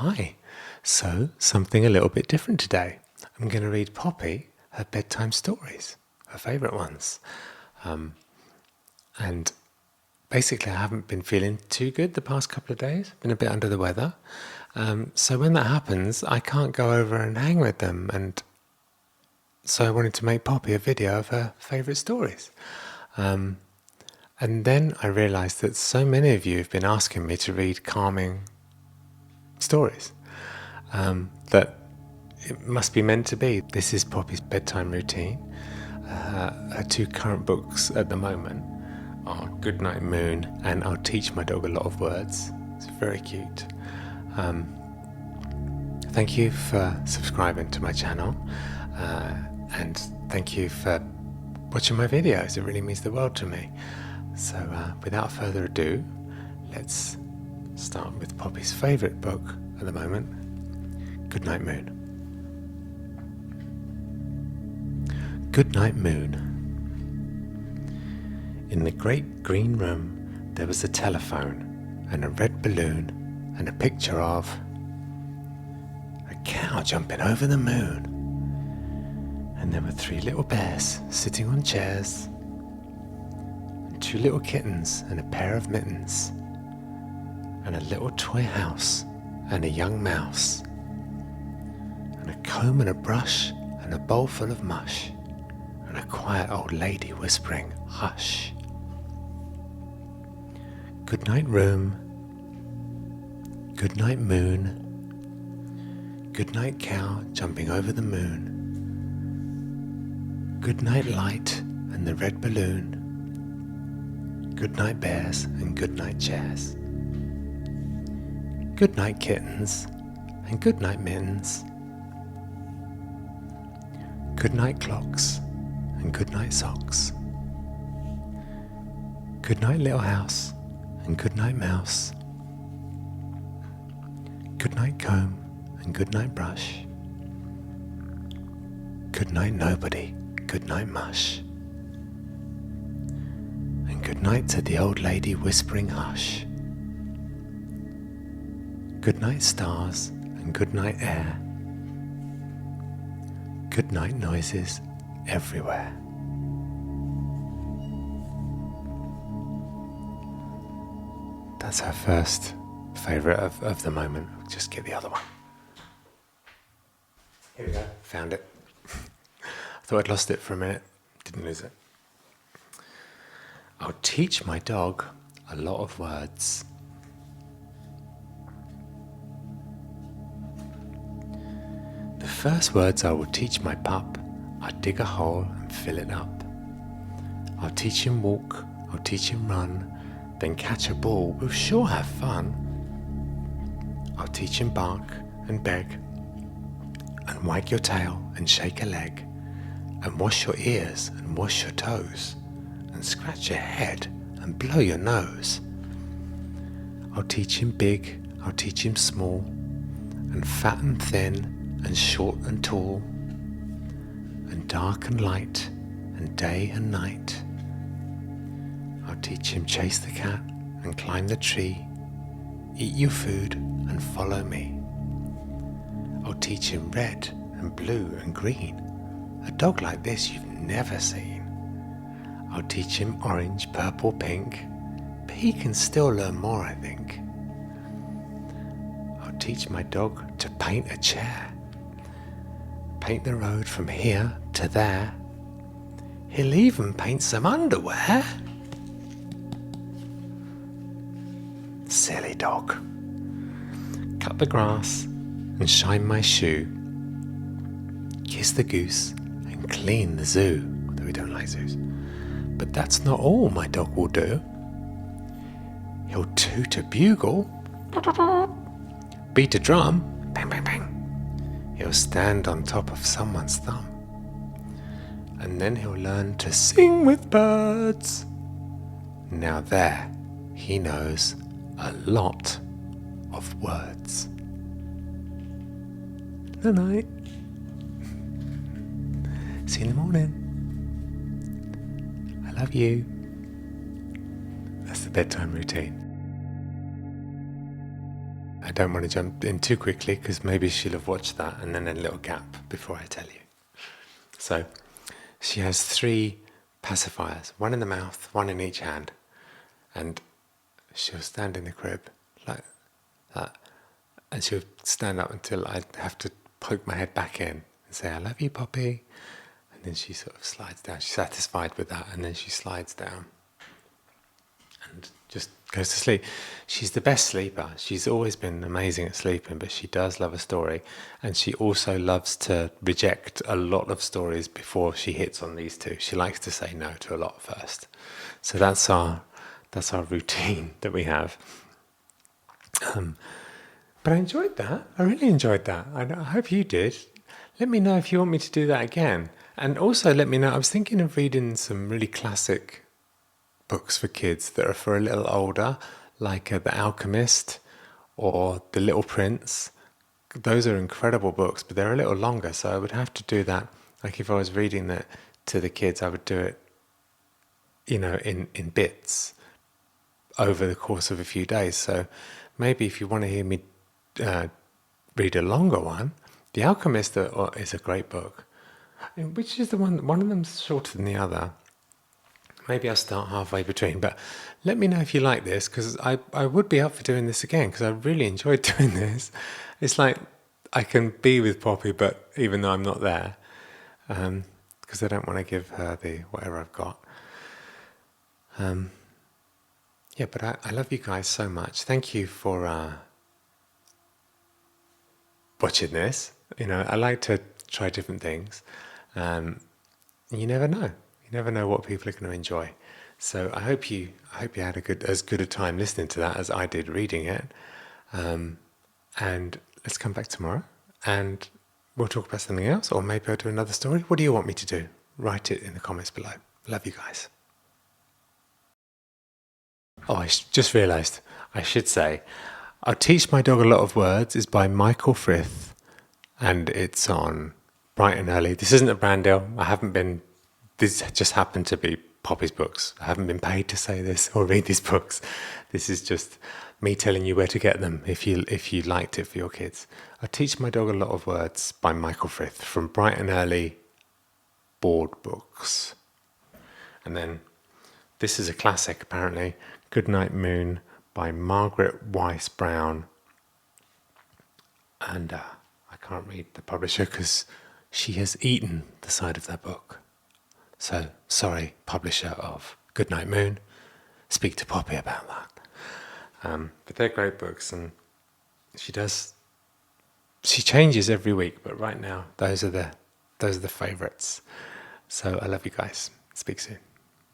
Hi. So, something a little bit different today. I'm going to read Poppy her bedtime stories, her favourite ones. And basically, I haven't been feeling too good the past couple of days, been a bit under the weather. So, when that happens, I can't go over and hang with them. And so, I wanted to make Poppy a video of her favourite stories. And then I realised that so many of you have been asking me to read calming stories. That it must be meant to be. This is Poppy's bedtime routine. Her two current books at the moment are Goodnight Moon and I'll Teach My Dog a Lot of Words. It's very cute. Thank you for subscribing to my channel, and thank you for watching my videos. It really means the world to me. So without further ado, let's start with Poppy's favourite book at the moment, Goodnight Moon. Goodnight Moon. In the great green room there was a telephone and a red balloon and a picture of a cow jumping over the moon. And there were 3 little bears sitting on chairs, and 2 little kittens and a pair of mittens, and a little toy house and a young mouse, and a comb and a brush and a bowl full of mush, and a quiet old lady whispering, hush. Good night room, good night moon, good night cow jumping over the moon, good night light and the red balloon, good night bears and good night chairs, good night kittens and good night mittens, good night clocks and good night socks, good night little house and good night mouse, good night comb and good night brush, good night nobody, good night mush, and good night to the old lady whispering hush, good night stars and good night air, good night noises everywhere. That's her first favourite of the moment. I'll just get the other one. Here we go. Found it. I thought I'd lost it for a minute. Didn't lose it. I'll teach my dog a lot of words. The first words I will teach my pup are dig a hole and fill it up. I'll teach him walk, I'll teach him run, then catch a ball, we'll sure have fun. I'll teach him bark and beg, and wag your tail and shake a leg, and wash your ears and wash your toes, and scratch your head and blow your nose. I'll teach him big, I'll teach him small, and fat and thin, and short and tall, and dark and light, and day and night. I'll teach him chase the cat and climb the tree, eat your food and follow me. I'll teach him red and blue and green, a dog like this you've never seen. I'll teach him orange, purple, pink, but he can still learn more, I think. I'll teach my dog to paint a chair, paint the road from here to there. He'll even paint some underwear. Silly dog. Cut the grass and shine my shoe, kiss the goose and clean the zoo, although we don't like zoos. But that's not all my dog will do. He'll toot a bugle, beat a drum, bang bang bang. He'll stand on top of someone's thumb, and then he'll learn to sing with birds. Now there, he knows a lot of words. Good night. See you in the morning. I love you. That's the bedtime routine. I don't want to jump in too quickly because maybe she'll have watched that and then a little gap before I tell you. So she has 3 pacifiers, one in the mouth, one in each hand, and she'll stand in the crib like that, and she'll stand up until I have to poke my head back in and say, "I love you, Poppy," and then she sort of slides down. She's satisfied with that, and then she slides down and just goes to sleep. She's the best sleeper. She's always been amazing at sleeping, but she does love a story, and she also loves to reject a lot of stories before she hits on these 2. She likes to say no to a lot first. So that's our routine that we have. But I enjoyed that. I really enjoyed that. I hope you did. Let me know if you want me to do that again. And also let me know, I was thinking of reading some really classic books for kids that are for a little older, like The Alchemist or The Little Prince. Those are incredible books, but they're a little longer, so I would have to do that. Like if I was reading that to the kids, I would do it, in bits over the course of a few days. So maybe if you want to hear me read a longer one, The Alchemist is a great book. Which is the one of them's shorter than the other. Maybe I'll start halfway between, but let me know if you like this, because I would be up for doing this again, because I really enjoyed doing this. It's like I can be with Poppy, but even though I'm not there, because I don't want to give her the whatever I've got. Yeah, but I love you guys so much. Thank you for watching this. I like to try different things. You never know. You never know what people are going to enjoy. So I hope you had as good a time listening to that as I did reading it. And let's come back tomorrow and we'll talk about something else, or maybe I'll do another story. What do you want me to do? Write it in the comments below. Love you guys. Oh, I just realised I should say, I'll Teach My Dog a Lot of Words is by Michael Frith, and it's on Bright and Early. This isn't a brand deal. This just happened to be Poppy's books. I haven't been paid to say this or read these books. This is just me telling you where to get them if you liked it for your kids. I Teach My Dog a Lot of Words by Michael Frith from Bright and Early Board Books. And then this is a classic apparently, Goodnight Moon by Margaret Weiss Brown. And I can't read the publisher because she has eaten the side of that book. So, sorry, publisher of Goodnight Moon, speak to Poppy about that. But they're great books, and she changes every week, but right now, those are the favourites. So I love you guys. Speak soon.